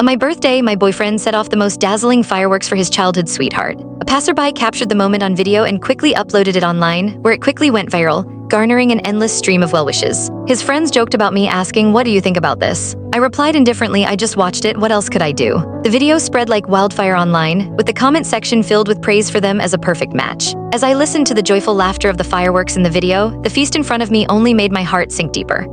On my birthday, my boyfriend set off the most dazzling fireworks for his childhood sweetheart. A passerby captured the moment on video and quickly uploaded it online, where it quickly went viral, garnering an endless stream of well wishes. His friends joked about me, asking, "What do you think about this?" I replied indifferently, "I just watched it, what else could I do?" The video spread like wildfire online, with the comment section filled with praise for them as a perfect match. As I listened to the joyful laughter of the fireworks in the video, the feast in front of me only made my heart sink deeper.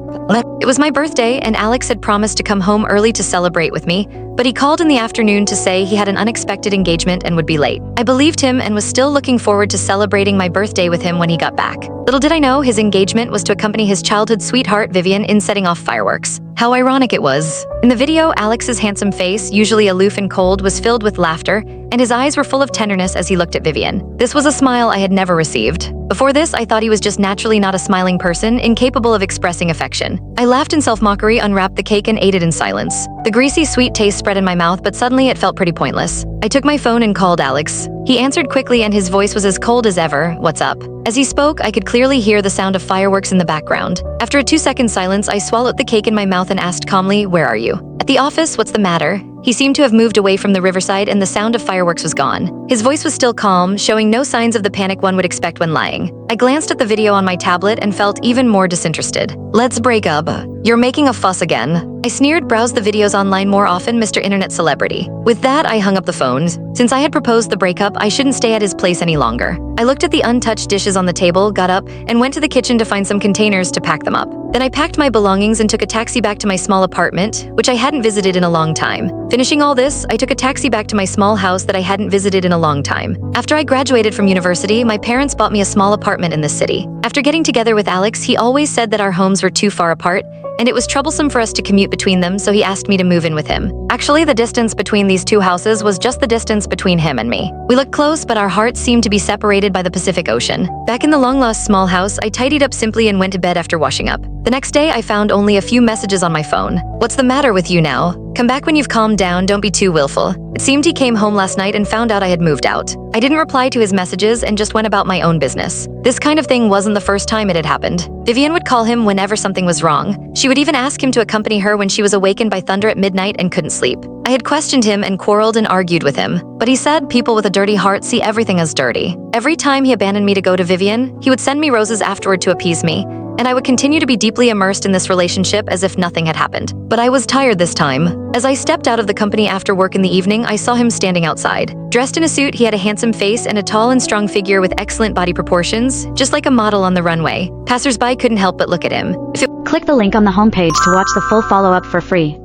It was my birthday, and Alex had promised to come home early to celebrate with me, but he called in the afternoon to say he had an unexpected engagement and would be late. I believed him and was still looking forward to celebrating my birthday with him when he got back. Little did I know his engagement was to accompany his childhood sweetheart, Vivian, in setting off fireworks. How ironic it was. In the video, Alex's handsome face, usually aloof and cold, was filled with laughter, and his eyes were full of tenderness as he looked at Vivian. This was a smile I had never received. Before this, I thought he was just naturally not a smiling person, incapable of expressing affection. I laughed in self-mockery, unwrapped the cake, and ate it in silence. The greasy, sweet taste spread in my mouth, but suddenly it felt pretty pointless. I took my phone and called Alex. He answered quickly, and his voice was as cold as ever. "What's up?" As he spoke, I could clearly hear the sound of fireworks in the background. After a 2-second silence, I swallowed the cake in my mouth and asked calmly, "Where are you?" "At the office, what's the matter?" He seemed to have moved away from the riverside, and the sound of fireworks was gone. His voice was still calm, showing no signs of the panic one would expect when lying. I glanced at the video on my tablet and felt even more disinterested. "Let's break up. You're making a fuss again." I sneered. "Browse the videos online more often, Mr. Internet Celebrity." With that, I hung up the phone. Since I had proposed the breakup, I shouldn't stay at his place any longer. I looked at the untouched dishes on the table, got up, and went to the kitchen to find some containers to pack them up. Then I packed my belongings and took a taxi back to my small apartment, which I hadn't visited in a long time. Finishing all this, I took a taxi back to my small house that I hadn't visited in a long time. After I graduated from university, my parents bought me a small apartment in this city. After getting together with Alex, he always said that our homes were too far apart, and it was troublesome for us to commute between them, so he asked me to move in with him. Actually, the distance between these two houses was just the distance between him and me. We looked close, but our hearts seemed to be separated by the Pacific Ocean. Back in the long-lost small house, I tidied up simply and went to bed after washing up. The next day, I found only a few messages on my phone. "What's the matter with you now? Come back when you've calmed down, don't be too willful." It seemed he came home last night and found out I had moved out. I didn't reply to his messages and just went about my own business. This kind of thing wasn't the first time it had happened. Vivian would call him whenever something was wrong. She would even ask him to accompany her when she was awakened by thunder at midnight and couldn't sleep. I had questioned him and quarreled and argued with him, but he said people with a dirty heart see everything as dirty. Every time he abandoned me to go to Vivian, he would send me roses afterward to appease me, and I would continue to be deeply immersed in this relationship as if nothing had happened. But I was tired this time. As I stepped out of the company after work in the evening, I saw him standing outside. Dressed in a suit, he had a handsome face and a tall and strong figure with excellent body proportions, just like a model on the runway. Passersby couldn't help but look at him. Click the link on the homepage to watch the full follow-up for free.